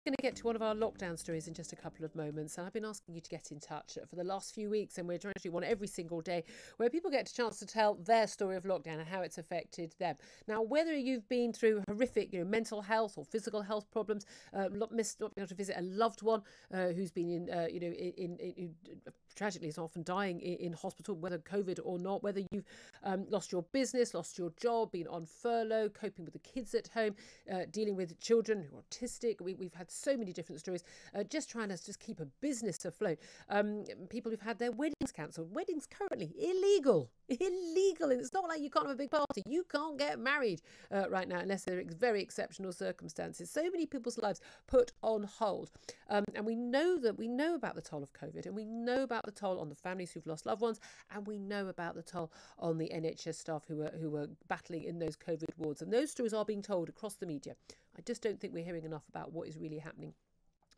Going to get to one of our lockdown stories in just a couple of moments, and I've been asking you to get in touch for the last few weeks, and we're trying to do one every single day where people get a chance to tell their story of lockdown and how it's affected them. Now, whether you've been through horrific, mental health or physical health problems, missed not being able to visit a loved one who's been in tragically is often dying in hospital, whether COVID or not, whether you've lost your business, lost your job, been on furlough, coping with the kids at home, dealing with children who are autistic. We've had so many different stories, just trying to just keep a business afloat. People who've had their weddings cancelled. Weddings currently illegal. And it's not like you can't have a big party. You can't get married right now unless there are very exceptional circumstances. So many people's lives put on hold. And we know about the toll of COVID, and we know about the toll on the families who've lost loved ones, and we know about the toll on the NHS staff who are battling in those COVID wards. And those stories are being told across the media. I just don't think we're hearing enough about what is really happening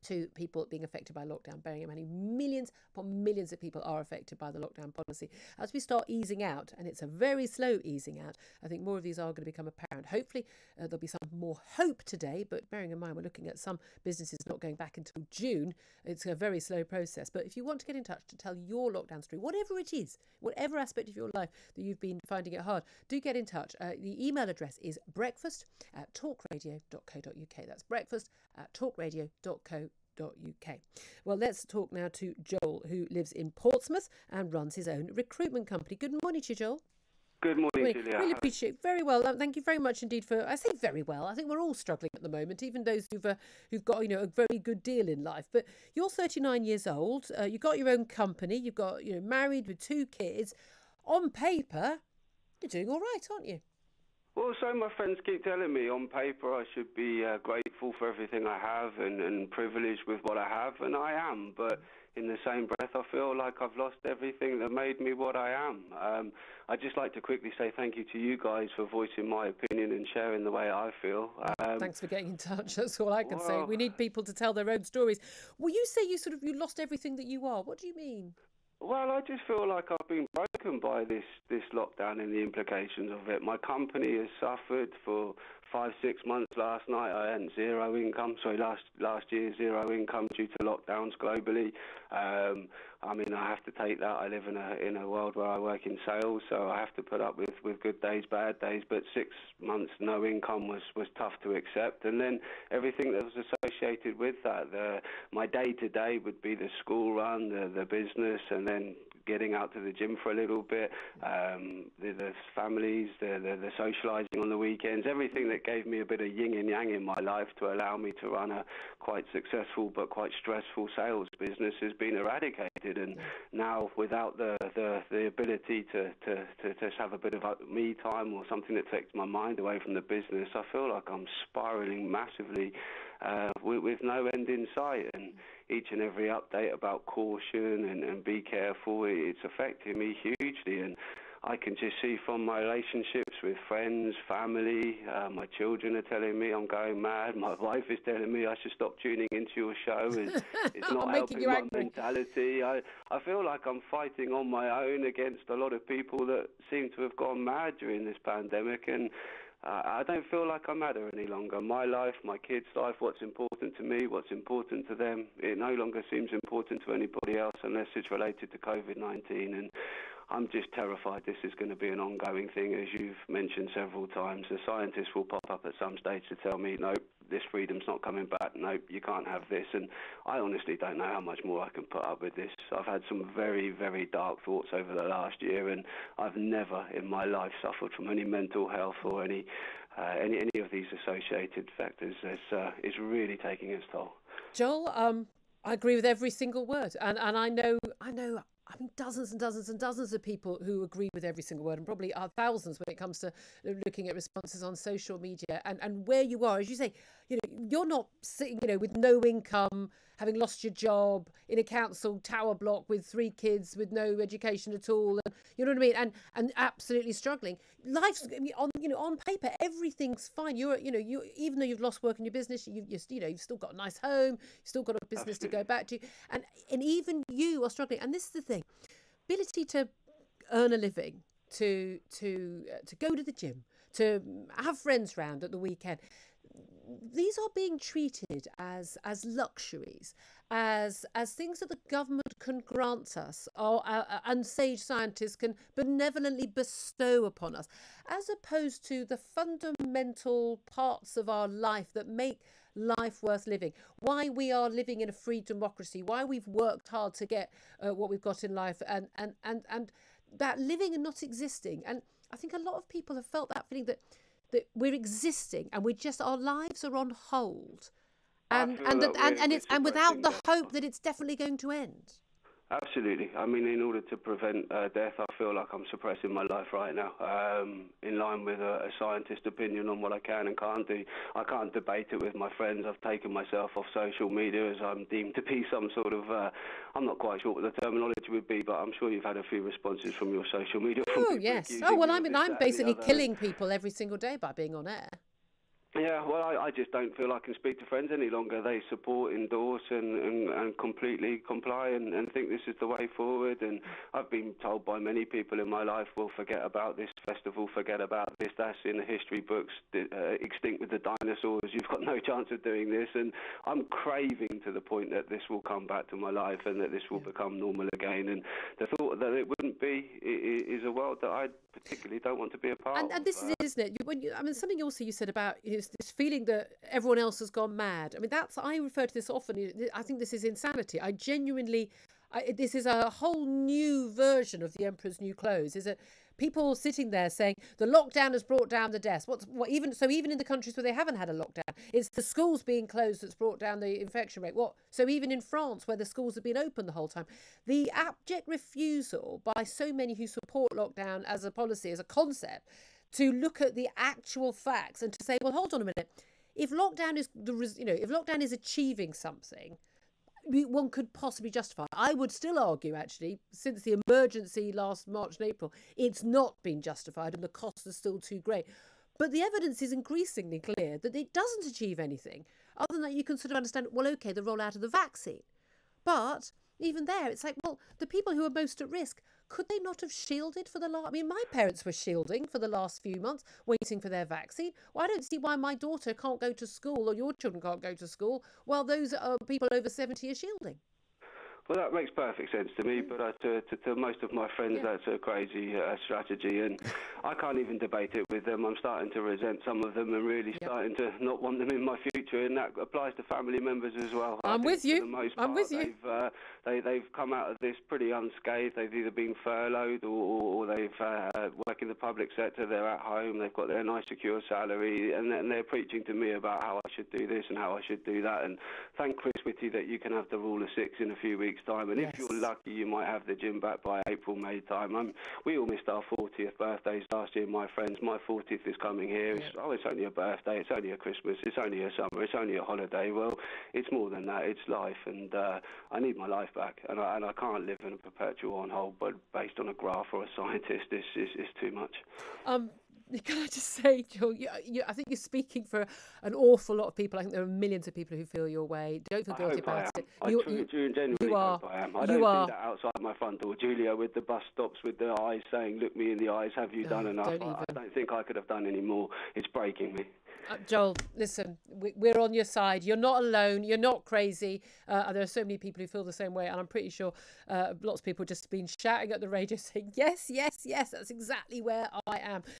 to people being affected by lockdown, bearing in mind millions upon millions of people are affected by the lockdown policy. As we start easing out, and it's a very slow easing out, I think more of these are going to become apparent. Hopefully there'll be some more hope today, but bearing in mind we're looking at some businesses not going back until June, it's a very slow process. But if you want to get in touch to tell your lockdown story, whatever it is, whatever aspect of your life that you've been finding it hard, do get in touch. The email address is breakfast@talkradio.co.uk. That's breakfast@talkradio.co.uk. Well, let's talk now to Joel, who lives in Portsmouth and runs his own recruitment company. Good morning to you, Joel. Good morning, Julia. Really appreciate it. Very well. Thank you very much indeed for. I say very well. I think we're all struggling at the moment, even those who've got a very good deal in life. But you're 39 years old. You've got your own company. You've got married with 2 kids. On paper, you're doing all right, aren't you? Well, so my friends keep telling me on paper I should be grateful for everything I have and privileged with what I have, and I am. But in the same breath, I feel like I've lost everything that made me what I am. I'd just like to quickly say thank you to you guys for voicing my opinion and sharing the way I feel. Thanks for getting in touch. That's all I can say. We need people to tell their own stories. Well, you say you lost everything that you are. What do you mean? Well, I just feel like I've been broken by this lockdown and the implications of it. My company has suffered for 5-6 months. Last night I had zero income. Last year, zero income due to lockdowns globally. I have to take that. I live in a world where I work in sales, so I have to put up with good days, bad days. But 6 months no income was tough to accept. And then everything that was associated with that, my day-to-day would be the school run, the business, and then getting out to the gym for a little bit, the families, the socialising on the weekends, everything that gave me a bit of yin and yang in my life to allow me to run a quite successful but quite stressful sales business has been eradicated. And now, without the ability to just have a bit of me time or something that takes my mind away from the business, I feel like I'm spiralling massively with no end in sight. And each and every update about caution and be careful, it's affecting me hugely. And I can just see from my relationships with friends, family, my children are telling me I'm going mad. My wife is telling me I should stop tuning into your show. It's not helping my mentality. I feel like I'm fighting on my own against a lot of people that seem to have gone mad during this pandemic. And I don't feel like I matter any longer. My life, my kids' life, what's important to me, what's important to them, it no longer seems important to anybody else unless it's related to COVID-19. And I'm just terrified this is going to be an ongoing thing, as you've mentioned several times. The scientists will pop up at some stage to tell me, nope, this freedom's not coming back, nope, you can't have this. And I honestly don't know how much more I can put up with this. I've had some very, very dark thoughts over the last year, and I've never in my life suffered from any mental health or any of these associated factors. It's really taking its toll. Joel, I agree with every single word, and I know dozens and dozens and dozens of people who agree with every single word, and probably are thousands when it comes to looking at responses on social media. And where you are, as you say, you're not sitting, with no income, having lost your job in a council tower block with 3 kids with no education at all, and you know what I mean, and absolutely struggling. Life's on paper everything's fine. You even though you've lost work in your business, you've still got a nice home, you've still got a business to go back to, and even you are struggling. And this is the thing: ability to earn a living, to go to the gym, to have friends round at the weekend. these are being treated as luxuries, as things that the government can grant us, or and sage scientists can benevolently bestow upon us, as opposed to the fundamental parts of our life that make life worth living, why we are living in a free democracy, why we've worked hard to get what we've got in life, and that living and not existing. And I think a lot of people have felt that feeling that we're existing and we just, our lives are on hold, and and without the hope that it's definitely going to end. Absolutely. I mean, in order to prevent death, I feel like I'm suppressing my life right now, in line with a scientist opinion on what I can and can't do. I can't debate it with my friends. I've taken myself off social media as I'm deemed to be some sort of, I'm not quite sure what the terminology would be, but I'm sure you've had a few responses from your social media. Oh, yes. Oh, well, I'm basically killing people every single day by being on air. Yeah, well, I just don't feel I can speak to friends any longer. They support, endorse, and completely comply and think this is the way forward. And I've been told by many people in my life, well, forget about this festival, forget about this, that's in the history books, extinct with the dinosaurs, you've got no chance of doing this. And I'm craving to the point that this will come back to my life and that this will become normal again. And the thought that it wouldn't be is a world that I particularly don't want to be a part of. And this is it, isn't it? I mean, something also you said about this feeling that everyone else has gone mad. I mean, I refer to this often. I think this is insanity. This is a whole new version of the Emperor's New Clothes. Is it people sitting there saying the lockdown has brought down the deaths? Even in the countries where they haven't had a lockdown, it's the schools being closed that's brought down the infection rate. So even in France, where the schools have been open the whole time, the abject refusal by so many who support lockdown as a policy, as a concept, to look at the actual facts and to say, well, hold on a minute. If lockdown is achieving something, one could possibly justify. I would still argue, actually, since the emergency last March and April, it's not been justified and the costs are still too great. But the evidence is increasingly clear that it doesn't achieve anything. Other than that, you can sort of understand, well, okay, the rollout of the vaccine. But even there, it's like, well, the people who are most at risk, could they not have shielded for the last... I mean, my parents were shielding for the last few months, waiting for their vaccine. Well, I don't see why my daughter can't go to school or your children can't go to school while those people over 70 are shielding. Well, that makes perfect sense to me, but to most of my friends, that's a crazy strategy, and I can't even debate it with them. I'm starting to resent some of them and really starting to not want them in my future, and that applies to family members as well. I'm with you. They've come out of this pretty unscathed. They've either been furloughed or they've work in the public sector. They're at home. They've got their nice secure salary, and they're preaching to me about how I should do this and how I should do that. And thank Chris Whitty that you can have the rule of 6 in a few weeks' time, and if you're lucky, you might have the gym back by April, May time. We all missed our 40th birthdays last year, my friends. My 40th is coming here. It's only a birthday, it's only a Christmas, it's only a summer, it's only a holiday. Well, it's more than that. It's life, and I need my life back, and I can't live in a perpetual on hold, but based on a graph or a scientist, this is too much. Can I just say, Joel, I think you're speaking for an awful lot of people. I think there are millions of people who feel your way. Don't feel guilty about it. I genuinely hope I am. I don't see that outside my front door, Julia, with the bus stops, with the eyes saying, look me in the eyes, have you done enough? I don't think I could have done any more. It's breaking me. Joel, listen, we're on your side. You're not alone. You're not crazy. There are so many people who feel the same way, and I'm pretty sure lots of people have just been shouting at the radio saying, yes, yes, yes, that's exactly where I am.